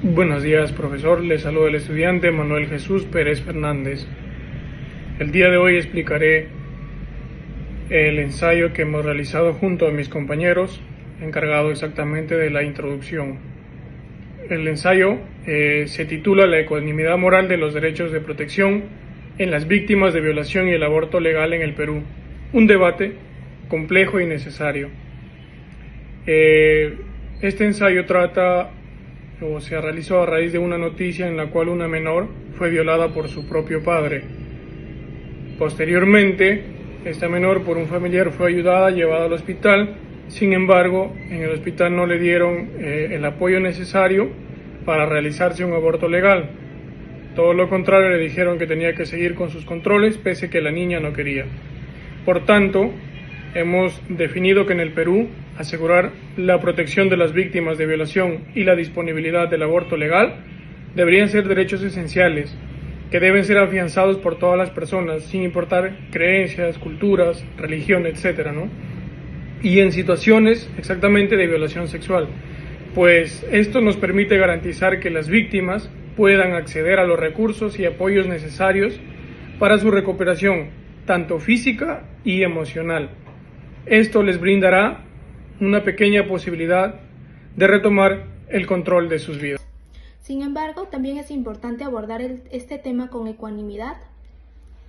Buenos días, profesor. Le saluda el estudiante Manuel Jesús Pérez Fernández. El día de hoy explicaré el ensayo que hemos realizado junto a mis compañeros, encargado exactamente de la introducción. El ensayo se titula La ecuanimidad moral de los derechos de protección en las víctimas de violación y el aborto legal en el Perú. Un debate complejo y necesario. Este ensayo se realizó a raíz de una noticia en la cual una menor fue violada por su propio padre. Posteriormente, esta menor por un familiar fue ayudada, llevada al hospital. Sin embargo, en el hospital no le dieron el apoyo necesario para realizarse un aborto legal. Todo lo contrario, le dijeron que tenía que seguir con sus controles, pese a que la niña no quería. Por tanto, hemos definido que en el Perú asegurar la protección de las víctimas de violación y la disponibilidad del aborto legal deberían ser derechos esenciales que deben ser afianzados por todas las personas, sin importar creencias, culturas, religión, etcétera, ¿no? Y en situaciones exactamente de violación sexual, pues esto nos permite garantizar que las víctimas puedan acceder a los recursos y apoyos necesarios para su recuperación, tanto física y emocional. Esto les brindará una pequeña posibilidad de retomar el control de sus vidas. Sin embargo, también es importante abordar este tema con ecuanimidad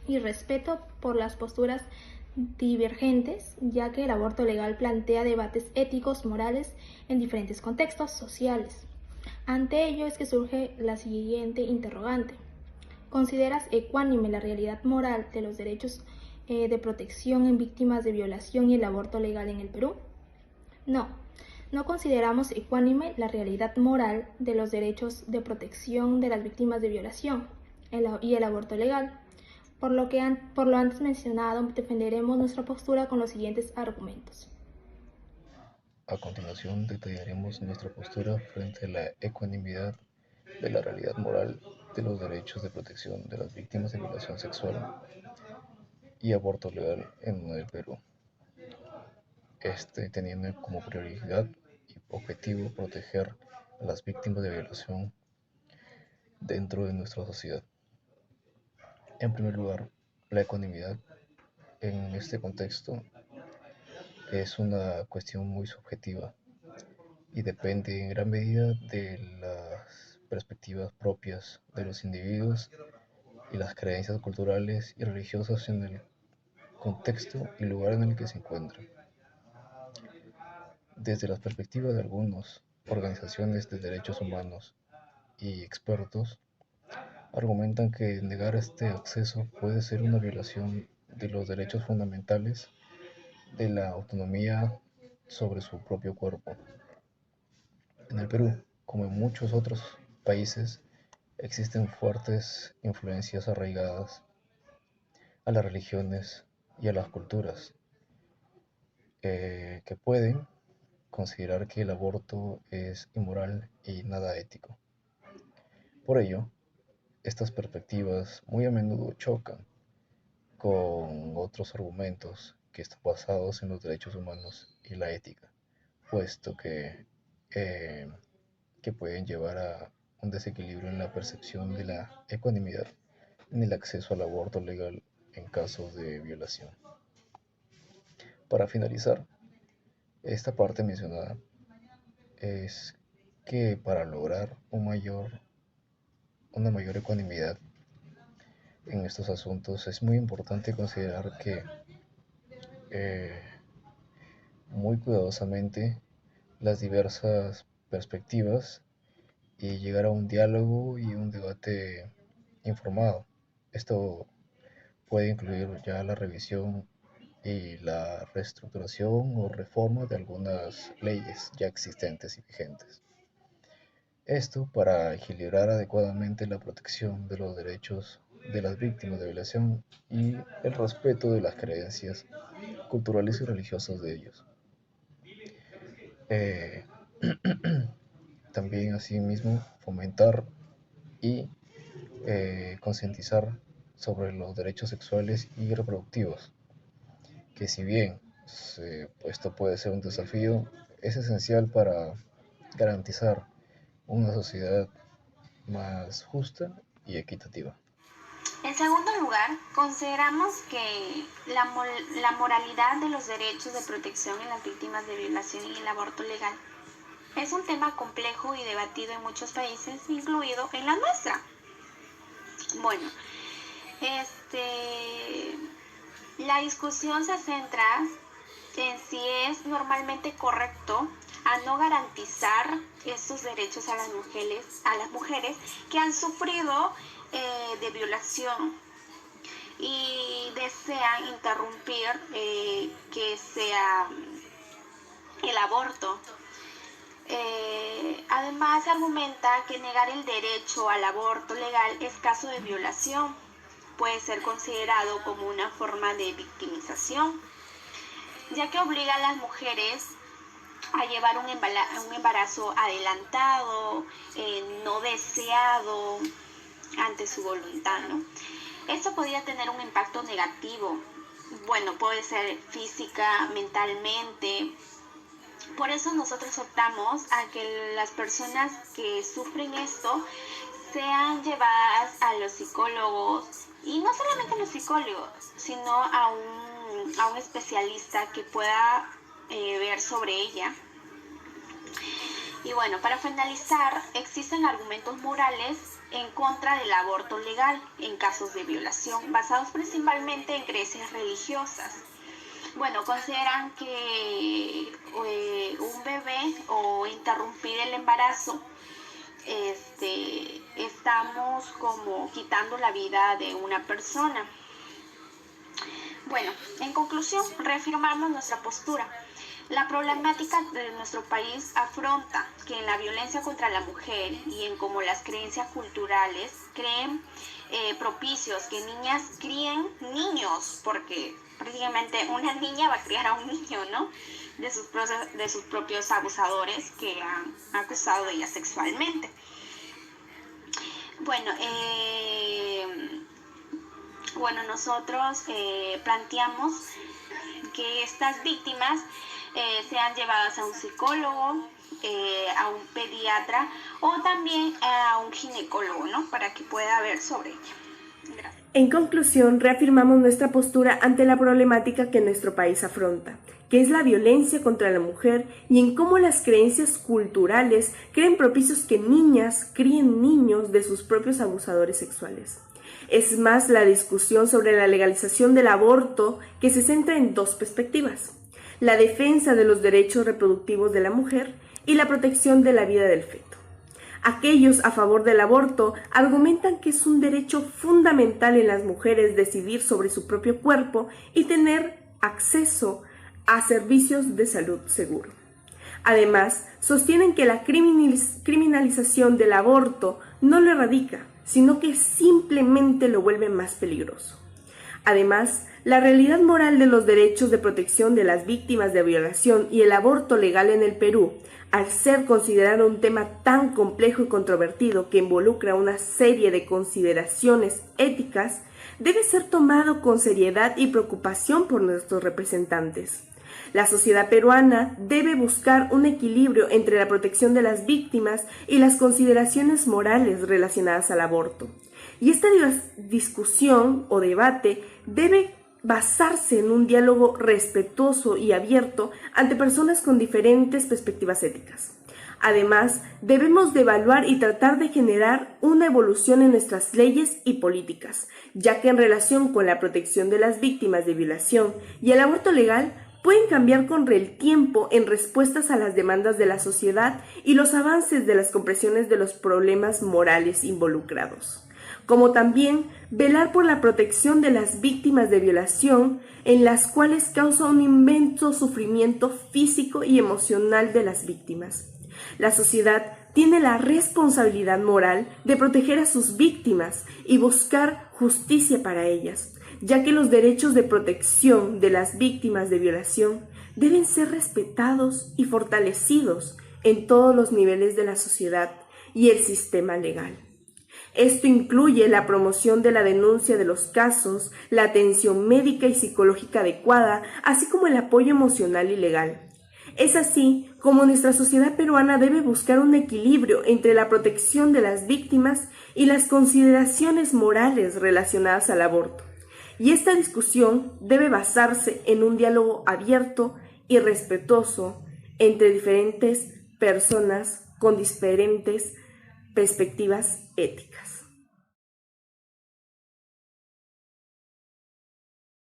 y respeto por las posturas divergentes, ya que el aborto legal plantea debates éticos, morales en diferentes contextos sociales. Ante ello es que surge la siguiente interrogante. ¿Consideras ecuánime la realidad moral de los derechos de protección en víctimas de violación y el aborto legal en el Perú? No, no consideramos ecuánime la realidad moral de los derechos de protección de las víctimas de violación y el aborto legal. Por lo antes mencionado, defenderemos nuestra postura con los siguientes argumentos. A continuación detallaremos nuestra postura frente a la ecuanimidad de la realidad moral de los derechos de protección de las víctimas de violación sexual y aborto legal en el Perú, teniendo como prioridad y objetivo proteger a las víctimas de violación dentro de nuestra sociedad. En primer lugar, la ecuanimidad en este contexto es una cuestión muy subjetiva y depende en gran medida de las perspectivas propias de los individuos y las creencias culturales y religiosas en el contexto y lugar en el que se encuentran. Desde las perspectivas de algunas organizaciones de derechos humanos y expertos, argumentan que negar este acceso puede ser una violación de los derechos fundamentales de la autonomía sobre su propio cuerpo. En el Perú, como en muchos otros países, existen fuertes influencias arraigadas a las religiones y a las culturas que pueden considerar que el aborto es inmoral y nada ético. Por ello, estas perspectivas muy a menudo chocan con otros argumentos que están basados en los derechos humanos y la ética, puesto eh, que pueden llevar a un desequilibrio en la percepción de la ecuanimidad en el acceso al aborto legal en casos de violación. Para finalizar, esta parte mencionada es que para lograr una mayor ecuanimidad en estos asuntos es muy importante considerar que eh, muy cuidadosamente las diversas perspectivas y llegar a un diálogo y un debate informado. Esto puede incluir ya la revisión y la reestructuración o reforma de algunas leyes ya existentes y vigentes. Esto para equilibrar adecuadamente la protección de los derechos de las víctimas de violación y el respeto de las creencias culturales y religiosas de ellos. Eh, También asimismo fomentar y concientizar sobre los derechos sexuales y reproductivos, que si bien esto puede ser un desafío, es esencial para garantizar una sociedad más justa y equitativa. En segundo lugar, consideramos que la moralidad de los derechos de protección en las víctimas de violación y el aborto legal es un tema complejo y debatido en muchos países, incluido en la nuestra. Bueno, la discusión se centra en si es normalmente correcto a no garantizar estos derechos a las mujeres que han sufrido de violación y desean interrumpir que sea el aborto. Además, argumenta que negar el derecho al aborto legal es caso de violación. Puede ser considerado como una forma de victimización, ya que obliga a las mujeres a llevar un embarazo adelantado, no deseado, ante su voluntad, ¿no? Esto podría tener un impacto negativo. Bueno, puede ser física, mentalmente. Por eso nosotros optamos a que las personas que sufren esto sean llevadas a los psicólogos, y no solamente a los psicólogos, sino a un especialista que pueda ver sobre ella. Y bueno, para finalizar, existen argumentos morales en contra del aborto legal en casos de violación, basados principalmente en creencias religiosas. Bueno, consideran que un bebé o interrumpir el embarazo, estamos como quitando la vida de una persona. Bueno, en conclusión, reafirmamos nuestra postura. La problemática de nuestro país afronta que en la violencia contra la mujer y en cómo las creencias culturales creen propicios que niñas críen niños, porque prácticamente una niña va a criar a un niño, ¿no? De sus propios abusadores que han acusado de ella sexualmente. Bueno, nosotros planteamos que estas víctimas sean llevadas a un psicólogo, a un pediatra o también a un ginecólogo, ¿no? Para que pueda ver sobre ella. Gracias. En conclusión, reafirmamos nuestra postura ante la problemática que nuestro país afronta, que es la violencia contra la mujer y en cómo las creencias culturales creen propicios que niñas críen niños de sus propios abusadores sexuales. Es más la discusión sobre la legalización del aborto, que se centra en dos perspectivas: la defensa de los derechos reproductivos de la mujer y la protección de la vida del feto. Aquellos a favor del aborto argumentan que es un derecho fundamental en las mujeres decidir sobre su propio cuerpo y tener acceso a servicios de salud seguro. Además, sostienen que la criminalización del aborto no lo erradica, sino que simplemente lo vuelve más peligroso. Además, la realidad moral de los derechos de protección de las víctimas de violación y el aborto legal en el Perú, al ser considerado un tema tan complejo y controvertido que involucra una serie de consideraciones éticas, debe ser tomado con seriedad y preocupación por nuestros representantes. La sociedad peruana debe buscar un equilibrio entre la protección de las víctimas y las consideraciones morales relacionadas al aborto. Y esta discusión o debate debe basarse en un diálogo respetuoso y abierto ante personas con diferentes perspectivas éticas. Además, debemos de evaluar y tratar de generar una evolución en nuestras leyes y políticas, ya que en relación con la protección de las víctimas de violación y el aborto legal pueden cambiar con el tiempo en respuestas a las demandas de la sociedad y los avances de las comprensiones de los problemas morales involucrados, como también velar por la protección de las víctimas de violación, en las cuales causa un inmenso sufrimiento físico y emocional de las víctimas. La sociedad tiene la responsabilidad moral de proteger a sus víctimas y buscar justicia para ellas, ya que los derechos de protección de las víctimas de violación deben ser respetados y fortalecidos en todos los niveles de la sociedad y el sistema legal. Esto incluye la promoción de la denuncia de los casos, la atención médica y psicológica adecuada, así como el apoyo emocional y legal. Es así como nuestra sociedad peruana debe buscar un equilibrio entre la protección de las víctimas y las consideraciones morales relacionadas al aborto. Y esta discusión debe basarse en un diálogo abierto y respetuoso entre diferentes personas con diferentes perspectivas éticas.